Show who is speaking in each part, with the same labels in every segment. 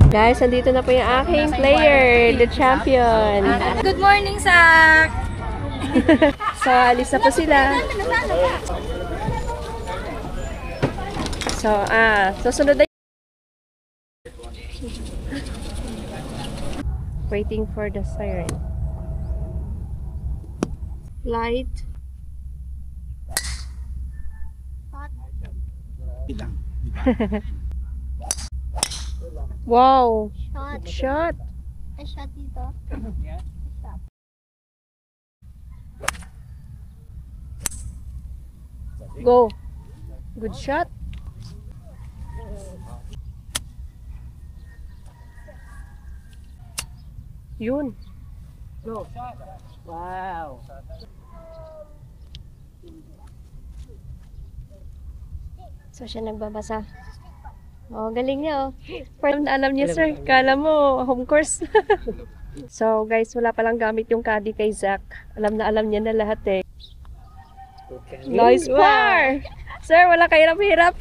Speaker 1: Guys, andito na po yung aking player, the champion.
Speaker 2: Good morning, Sak!
Speaker 1: So, alis na po sila. So, susunod na. Waiting for the siren. Light. Wow! Shot!
Speaker 3: I shot dito.
Speaker 1: Go! Good shot! Yun! Go! Wow! So, siya nagbabasa. Oh, galing niya, oh. Parang alam niya, sir. Kala mo, home course. So, guys, wala palang gamit yung caddy kay Zach. Alam niya na lahat, eh. Nice par! Sir, wala kahirap-hirap.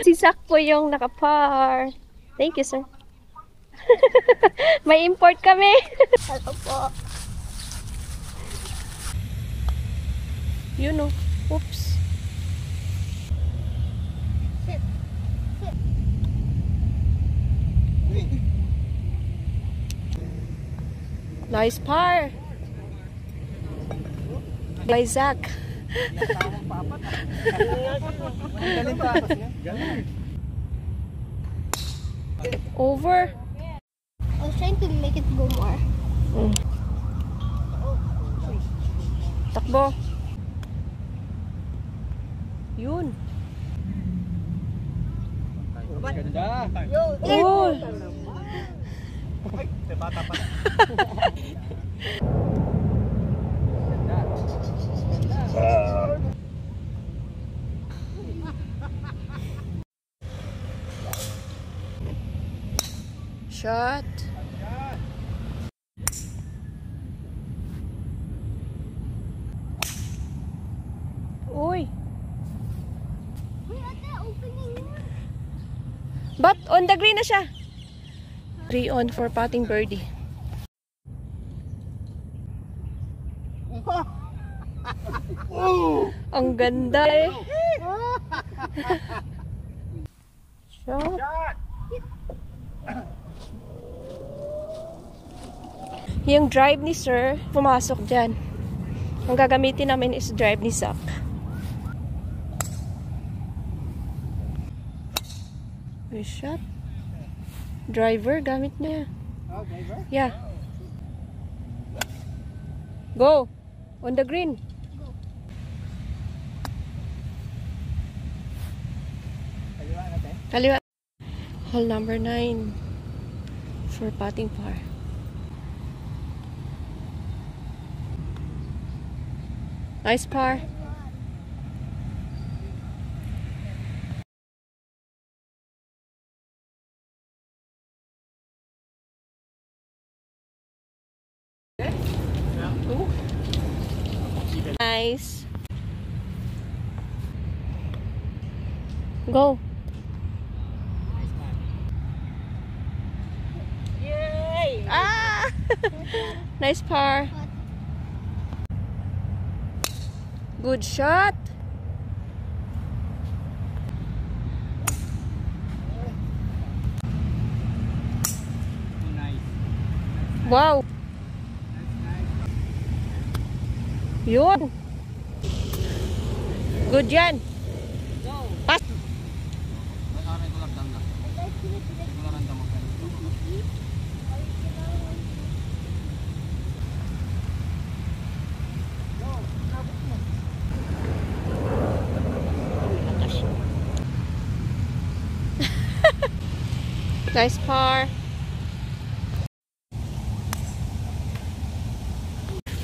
Speaker 1: Si Zach po yung nakapar. Thank you, sir. May import kami.
Speaker 3: Hello po.
Speaker 1: Yun, oh. Oops. Nice par. By Zach. Over.
Speaker 3: I was trying to make it go more.
Speaker 1: Takbo. Yun. Oh. Shot. Uy. But on the green na siya. 3 on for putting birdie. Ang ganda eh. Shot. Yung drive ni sir, pumasok dyan. Ang gagamitin namin is drive ni Zach. May shot. Driver, gamit niya.
Speaker 4: Oh, driver?
Speaker 1: Yeah. Go. On the green.
Speaker 4: Kaliwa natin.
Speaker 1: Kaliwa. Hole number 9 for putting par. Nice par. Nice. Go.
Speaker 2: Yay!
Speaker 1: Ah! Nice par. Good shot.
Speaker 4: Nice.
Speaker 1: Wow. Yun. Good yan. Pass. Nice par.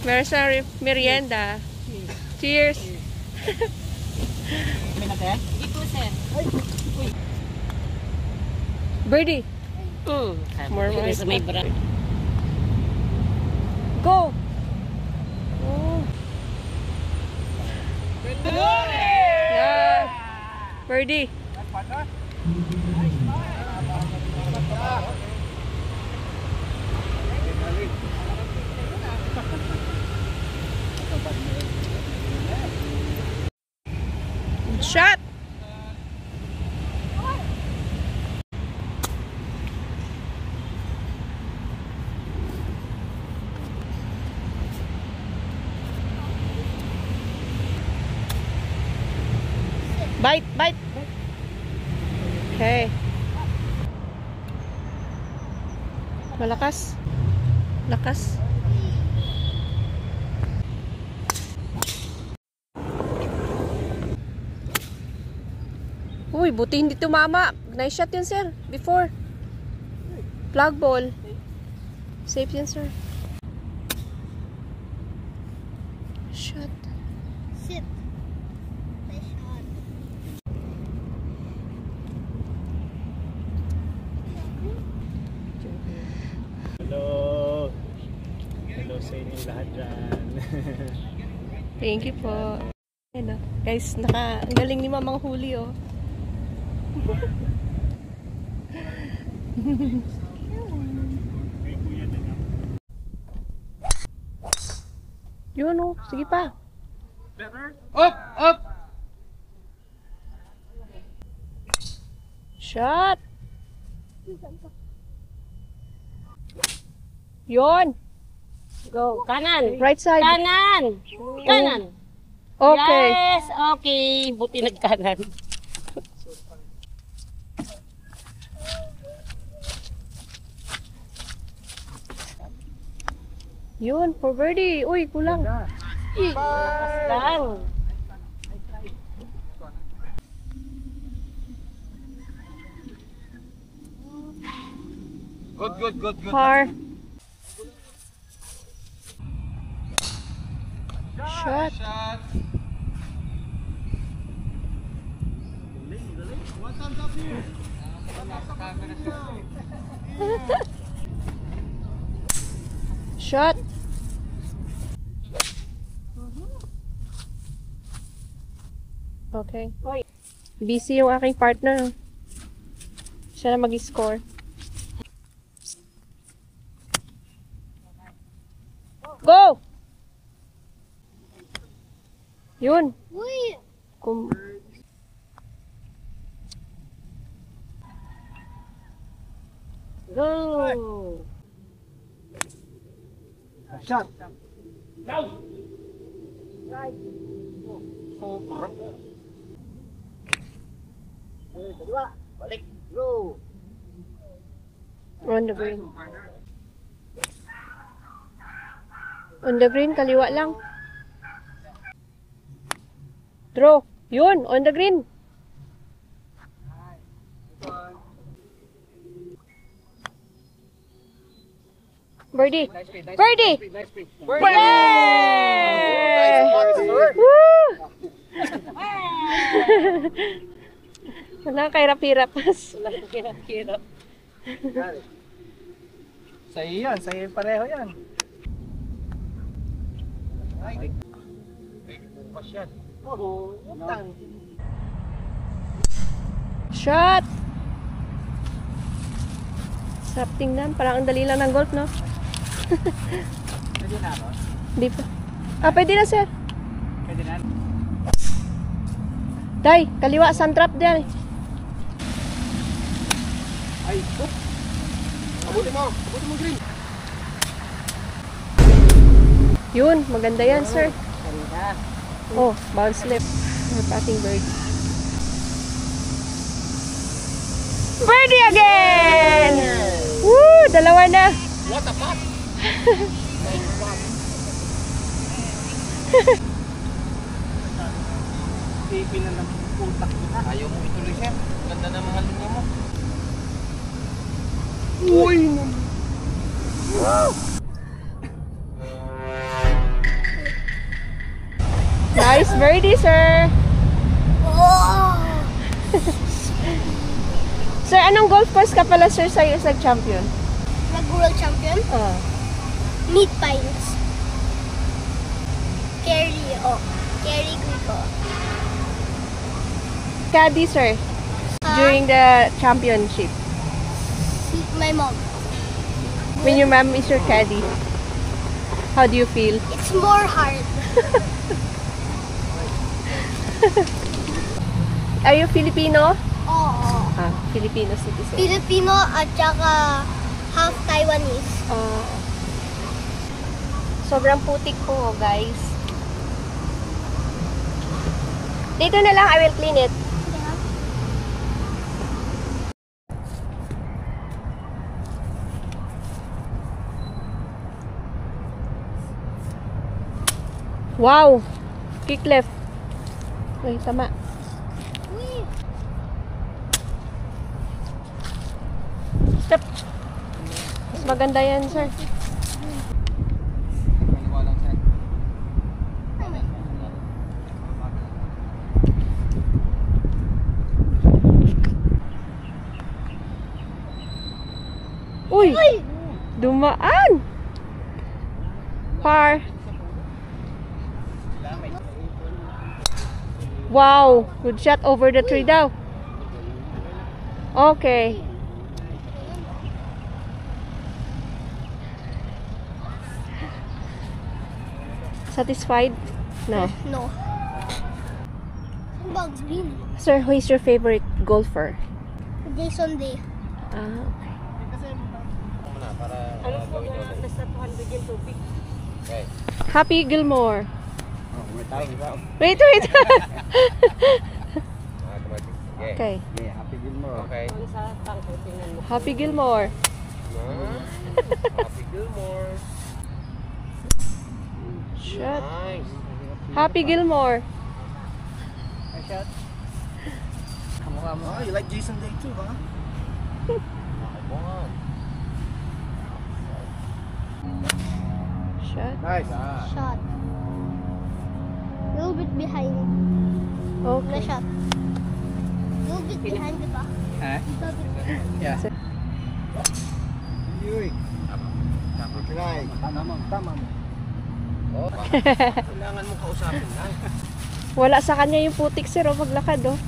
Speaker 1: Meron siyang merienda. Cheers.
Speaker 4: May natin?
Speaker 2: Ito, sir.
Speaker 1: Birdie. More
Speaker 2: Sa may bra.
Speaker 1: Go. Oh. Yeah. Birdie. Bite, bite. Okay. Malakas. Lakas. Uy, buti hindi tumama. Nice shot yun, sir. Before. Plug ball. Safe yun, sir. Shot.
Speaker 3: Sit. Nice shot.
Speaker 4: Hello. Hello sa inyong lahat dyan.
Speaker 1: Thank you po. Ayun, guys, ang galing ni Mamang huli, oh. Yun, oh. Sige pa.
Speaker 4: Up! Up!
Speaker 1: Shot! Yun!
Speaker 2: Go. Kanan.
Speaker 1: Right side.
Speaker 2: Kanan. Kanan.
Speaker 1: Okay.
Speaker 2: Yes, okay. Buti nagkanan.
Speaker 1: Yun, for birdie. Uy, kulang.
Speaker 2: Lang.
Speaker 4: Good, good, good, good.
Speaker 1: Par. Shot.
Speaker 4: Shot. One thumbs up here.
Speaker 1: Shot. Okay. Busy yung aking partner. Siya na mag-score. Go! Yun.
Speaker 3: Uy!
Speaker 1: Kum
Speaker 2: Go.
Speaker 4: Shot. Balik. Go.
Speaker 1: on the green. On the green, kaliwa lang. Draw. Yun, on the green. Birdie. Birdie. Yay! Woo! Wala kahirap-hirap.
Speaker 2: Wala kang kirap-kirap.
Speaker 4: Sa'yo yan, sa'yo pareho yan. Ay, bukas yan.
Speaker 2: Oo, utang.
Speaker 1: Shot! Sarap tingnan. Parang ang dali lang ng golf, no?
Speaker 4: Pwede na ba?
Speaker 1: Di pa. Ah, pwede na, sir.
Speaker 4: Pwede na.
Speaker 1: Day, kaliwa, sun trap dyan.
Speaker 4: Ay, oh! Abutin mo! Abutin mo green!
Speaker 1: Yun, maganda yan, sir.
Speaker 2: Ganda.
Speaker 1: Oh, bounce left. We're patting bird. Birdie again! Woo! Dalawa na.
Speaker 4: What a pot! Pipi na ng putak kita. Ayaw mo ituloy, sir. Ganda ng mga linya mo. Uy!
Speaker 1: Nice birdie, sir.
Speaker 3: Oh!
Speaker 1: Sir, anong golf course ka pala, sir, sa US champion?
Speaker 3: Nag-world champion? Meat Pines. Kerry, oh. Kerry Grico.
Speaker 1: Caddy, sir, during the championship.
Speaker 3: My mom.
Speaker 1: When your mom is your caddy, how do you feel?
Speaker 3: It's more hard.
Speaker 1: Are you Filipino?
Speaker 3: Oo.
Speaker 1: Ah, Filipino citizen.
Speaker 3: Filipino at saka half Taiwanese.
Speaker 1: Sobrang putik po, guys. Dito na lang, I will clean it. Wow! Kick left. Uy, tama. Step. Mas maganda yan, sir.
Speaker 4: Kaliwa lang, sir.
Speaker 1: Uy! Dumaan! Par. Wow! Good shot over the tree daw. Okay. Satisfied? No.
Speaker 3: No. Bugs green.
Speaker 1: Sir, who is your favorite golfer?
Speaker 3: Jason Day.
Speaker 1: Ah,
Speaker 4: Muna, para
Speaker 2: Ano po
Speaker 4: gawin
Speaker 2: na
Speaker 4: ulit.
Speaker 2: nasa 200 yung tubig?
Speaker 4: Okay.
Speaker 1: Happy Gilmore.
Speaker 4: May tao, di ba?
Speaker 1: Wait, wait.
Speaker 4: Automatic. Okay.
Speaker 1: Okay.
Speaker 4: Yeah, Happy Gilmore. Okay.
Speaker 2: Doon sa tangko, tingnan mo.
Speaker 1: Happy Gilmore.
Speaker 4: Happy Gilmore.
Speaker 1: Shot.
Speaker 4: Nice.
Speaker 1: Happy Gilmore.
Speaker 4: Kamukha mo.
Speaker 5: Oh, you like Jason Day too, huh?
Speaker 4: Nakabungan.
Speaker 1: Shot.
Speaker 5: Nice.
Speaker 3: Shot. Little bit behind. Na
Speaker 1: Okay.
Speaker 3: shot. Little bit behind, di ba?
Speaker 5: Huh?
Speaker 3: Little bit.
Speaker 5: Yeah. Yui.
Speaker 4: Tama.
Speaker 5: Right. Tama mo.
Speaker 4: Oh, kailangan mo kausapin lang.
Speaker 1: Wala sa kanya yung putik, sir, o maglakad, oh.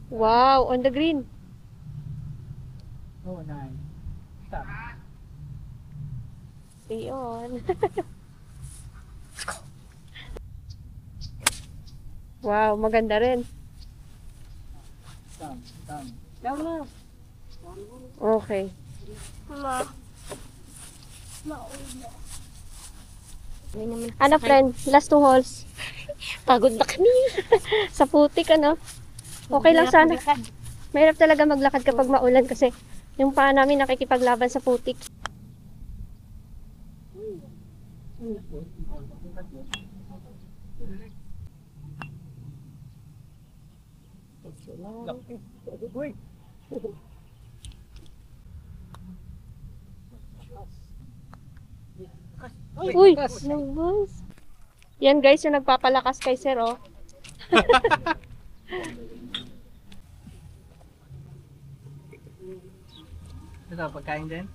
Speaker 1: Wow, on the green.
Speaker 5: Oh, nice. Stop.
Speaker 1: Stay on. Wow, maganda rin.
Speaker 5: Down.
Speaker 2: Down na.
Speaker 1: Okay.
Speaker 3: Ma. Mauna.
Speaker 1: Ano, friend? Last 2 holes.
Speaker 2: Pagod na kami.
Speaker 1: Sa putik, ano? Okay lang sana. Mahirap talaga maglakad kapag maulan kasi yung paa namin nakikipaglaban sa putik.
Speaker 5: Uy.
Speaker 1: Uy! Nice. Yan guys, yung nagpapalakas kay Sir, oh.
Speaker 5: Ito, pagkain din?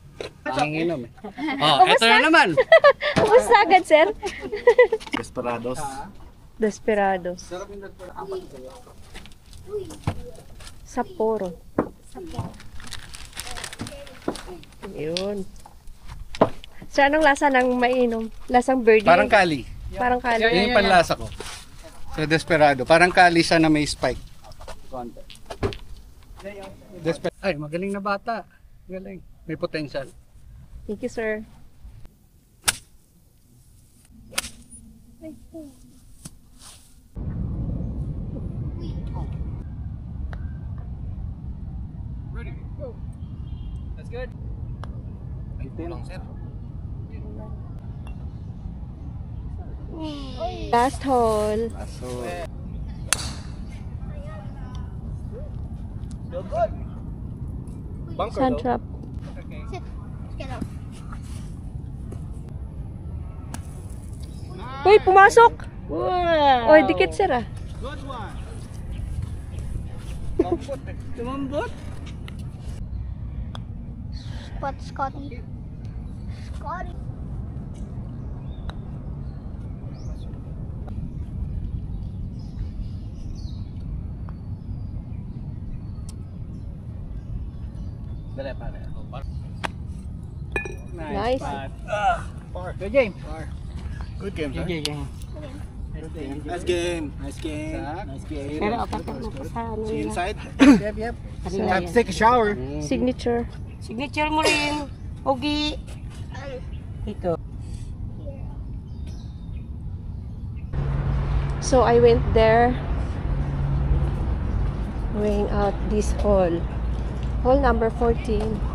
Speaker 4: Panginginom eh.
Speaker 5: Oh, eto na naman.
Speaker 1: Kumusta agad, Sir?
Speaker 5: Desperados.
Speaker 1: Desperados. Sapporo. Yun. So, anong lasa ng mainom? Lasang birdie?
Speaker 5: Parang kali.
Speaker 1: Parang kali.
Speaker 5: Yun yung panlasa ko. So, desperado. Parang kali siya na may spike. Ay, magaling na bata. Galing. May potential.
Speaker 1: Thank you, sir.
Speaker 5: That's good.
Speaker 4: Tulong, sir.
Speaker 1: Last hole.
Speaker 5: Aso.
Speaker 1: Sand trap.
Speaker 3: Sit. Get out.
Speaker 1: Uy, pumasok!
Speaker 2: Wow!
Speaker 1: Uy, dikit, sir, ah.
Speaker 5: Good one. Tumambot.
Speaker 3: Spot Scotty. Scotty.
Speaker 5: Dali, pare.
Speaker 1: Nice.
Speaker 5: Par. Good game. Par. Good game, sir.
Speaker 2: Sige, sige.
Speaker 5: Nice game. Nice game. Nice game.
Speaker 2: Pero apat na pa sa ano
Speaker 5: See you
Speaker 2: nila.
Speaker 5: inside? Yep.
Speaker 2: Kanina
Speaker 5: Have
Speaker 2: yan.
Speaker 5: to take a shower.
Speaker 1: Signature.
Speaker 2: Signature mo rin. Ogi. Ito.
Speaker 1: So, I went there weighing out this hole. Hole number 14.